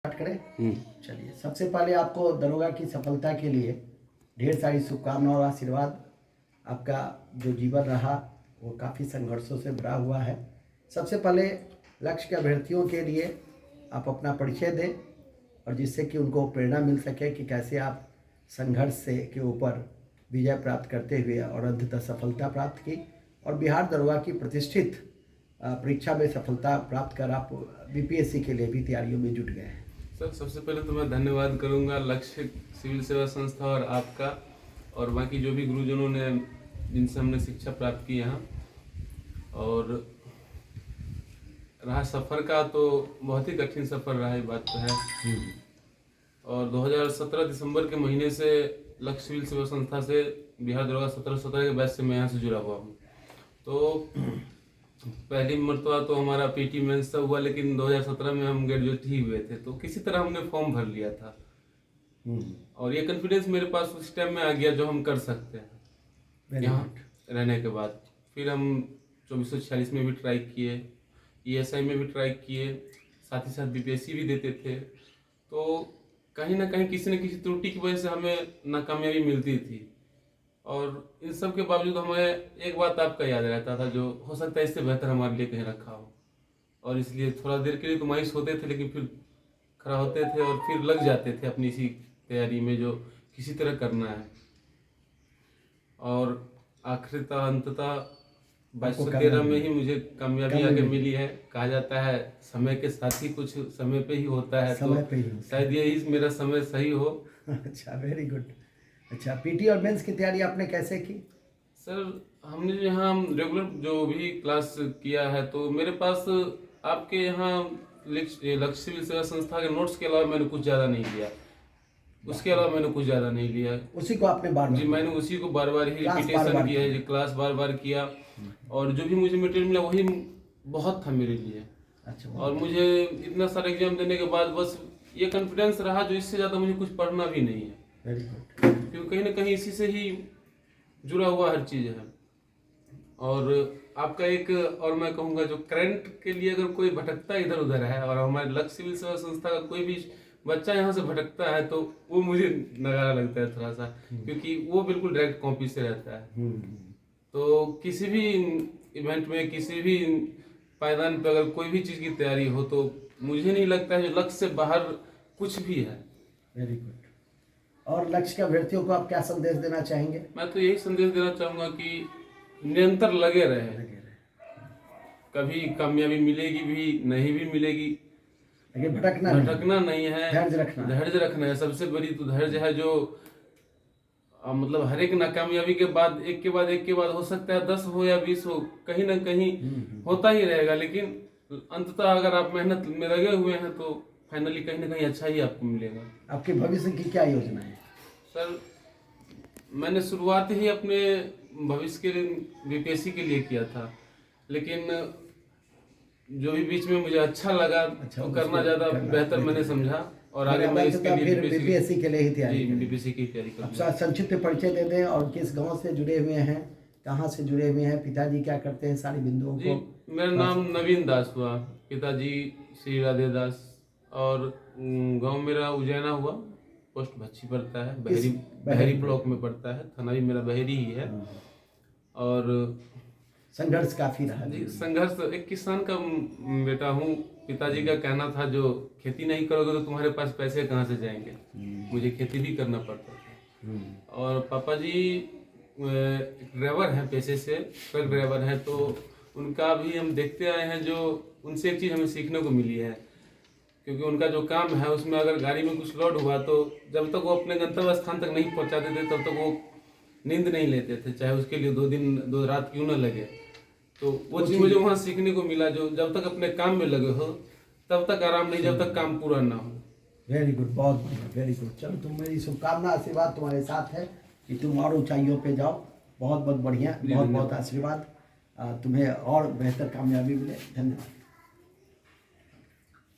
Start करें। चलिए, सबसे पहले आपको दरोगा की सफलता के लिए ढेर सारी शुभकामनाएं और आशीर्वाद। आपका जो जीवन रहा वो काफ़ी संघर्षों से भरा हुआ है। सबसे पहले लक्ष्य के अभ्यर्थियों के लिए आप अपना परिचय दें और जिससे कि उनको प्रेरणा मिल सके कि कैसे आप संघर्ष से के ऊपर विजय प्राप्त करते हुए और अंततः सफलता प्राप्त की और बिहार दरोगा की प्रतिष्ठित परीक्षा में सफलता प्राप्त कर आप बीपीएससी के लिए भी तैयारियों में जुट गए हैं। सर, सबसे पहले तो मैं धन्यवाद करूंगा लक्ष्य सिविल सेवा संस्था और आपका और बाकी जो भी गुरुजनों ने जिनसे हमने शिक्षा प्राप्त की यहाँ। और रहा सफ़र का तो बहुत ही कठिन सफ़र रहा, ये बात तो है। और 2017 दिसंबर के महीने से लक्ष्य सिविल सेवा संस्था से बिहार दरोगा 17 के बैच से मैं यहाँ से जुड़ा हुआ हूँ। तो पहली मरतबा तो हमारा पीटी मेंस हुआ, लेकिन 2017 में हम ग्रेजुएट ही हुए थे, तो किसी तरह हमने फॉर्म भर लिया था और ये कॉन्फिडेंस मेरे पास उस टाइम में आ गया जो हम कर सकते हैं यहाँ रहने के बाद। फिर हम 2446 में भी ट्राई किए, ईएसआई में भी ट्राई किए, साथ ही साथ बीपीएससी भी देते थे। तो कहीं ना कहीं किसी न किसी त्रुटि की वजह से हमें नाकामयाबी मिलती थी और इन सब के बावजूद हमें एक बात आपका याद रहता था, जो हो सकता है इससे बेहतर हमारे लिए कहीं रखा हो। और इसलिए थोड़ा देर के लिए तो मायूस होते थे, लेकिन फिर खड़ा होते थे और फिर लग जाते थे अपनी इसी तैयारी में जो किसी तरह करना है। और आखिरतः अंततः 2213 में ही मुझे कामयाबी आगे मिली है। कहा जाता है समय के साथ ही कुछ समय पे ही होता है, तो शायद यही मेरा समय सही हो। अच्छा, वेरी गुड। अच्छा, पीटी और मेंस की तैयारी आपने कैसे की? सर, हमने जो यहाँ रेगुलर जो भी क्लास किया है, तो मेरे पास आपके यहाँ लक्ष्य सिविल सेवा संस्था के नोट्स के अलावा मैंने कुछ ज़्यादा नहीं लिया। उसके अलावा मैंने कुछ ज़्यादा नहीं लिया। उसी को आपने बार जी, मैंने उसी को बार बार ही रिपीटेशन किया है, क्लास बार बार किया और जो भी मुझे मटेरियल मिला वही बहुत था मेरे लिए। अच्छा, और मुझे इतना सारा एग्जाम देने के बाद बस ये कॉन्फिडेंस रहा जो इससे ज़्यादा मुझे कुछ पढ़ना भी नहीं है। Very good. क्योंकि कहीं ना कहीं इसी से ही जुड़ा हुआ हर चीज़ है। और आपका एक और मैं कहूँगा, जो करंट के लिए अगर कोई भटकता इधर उधर है और हमारे लक्ष्य सिविल सेवा संस्था का कोई भी बच्चा यहाँ से भटकता है, तो वो मुझे नगारा लगता है थोड़ा सा, क्योंकि वो बिल्कुल डायरेक्ट कॉपी से रहता है। तो किसी भी इवेंट में, किसी भी पायदान पे अगर कोई भी चीज़ की तैयारी हो, तो मुझे नहीं लगता है जो लक्ष्य से बाहर कुछ भी है। Very good. और लक्ष्य के अभ्यर्थियों को आप क्या संदेश देना चाहेंगे? मैं तो यही संदेश देना चाहूँगा कि निरंतर लगे रहे। कभी कामयाबी मिलेगी भी, नहीं भी मिलेगी, लेकिन भटकना नहीं है, धैर्य रखना है। सबसे बड़ी तो धैर्य है, जो मतलब हर एक नाकामयाबी के बाद एक के बाद हो सकता है 10 हो या 20 हो, कहीं ना कहीं होता ही रहेगा, लेकिन अंततः अगर आप मेहनत में लगे हुए हैं तो फाइनली कहीं ना कहीं अच्छा ही आपको मिलेगा। आपके भविष्य की क्या योजना है? सर, मैंने शुरुआत ही अपने भविष्य के बीपीएससी के लिए किया था, लेकिन जो भी बीच में मुझे अच्छा लगा तो करना ज़्यादा बेहतर मैंने समझा और आगे मैं इसके लिए बीपीएससी के लिए ही तैयारी बीपीएससी की तैयारी करूँगा। अब संक्षिप्त परिचय दे दें और किस गांव से जुड़े हुए हैं, कहाँ से जुड़े हुए हैं, पिताजी क्या करते हैं, सारी बिंदुओं को। मेरा नाम नवीन दास हुआ, पिताजी श्री राधे दास, और गांव मेरा उज्जैना हुआ, पोस्ट भच्छी पड़ता है, बहेरी ब्लॉक में पड़ता है, थाना भी मेरा बहेरी ही है। और संघर्ष काफी रहा जी। संघर्ष, एक किसान का बेटा हूँ। पिताजी का कहना था, जो खेती नहीं करोगे तो तुम्हारे पास पैसे कहाँ से जाएंगे। मुझे खेती भी करना पड़ता था। और पापा जी ड्राइवर हैं, पेशे से ट्रक ड्राइवर हैं, तो उनका भी हम देखते आए हैं। जो उनसे एक चीज़ हमें सीखने को मिली है, क्योंकि उनका जो काम है उसमें अगर गाड़ी में कुछ लोड हुआ तो जब तक वो अपने गंतव्य स्थान तक नहीं पहुंचाते थे तब तक वो नींद नहीं लेते थे, चाहे उसके लिए 2 दिन 2 रात क्यों न लगे। तो वो चीज़ मुझे वहाँ सीखने को मिला, जो जब तक अपने काम में लगे हो तब तक आराम नहीं, जब तक काम पूरा ना हो। वेरी गुड, बहुत बढ़िया, वेरी गुड। चलो, तुम मेरी शुभकामना आशीर्वाद तुम्हारे साथ है कि तुम और ऊंचाइयों पे जाओ। बहुत बहुत बढ़िया, बहुत बहुत आशीर्वाद, तुम्हें और बेहतर कामयाबी मिले। धन्यवाद।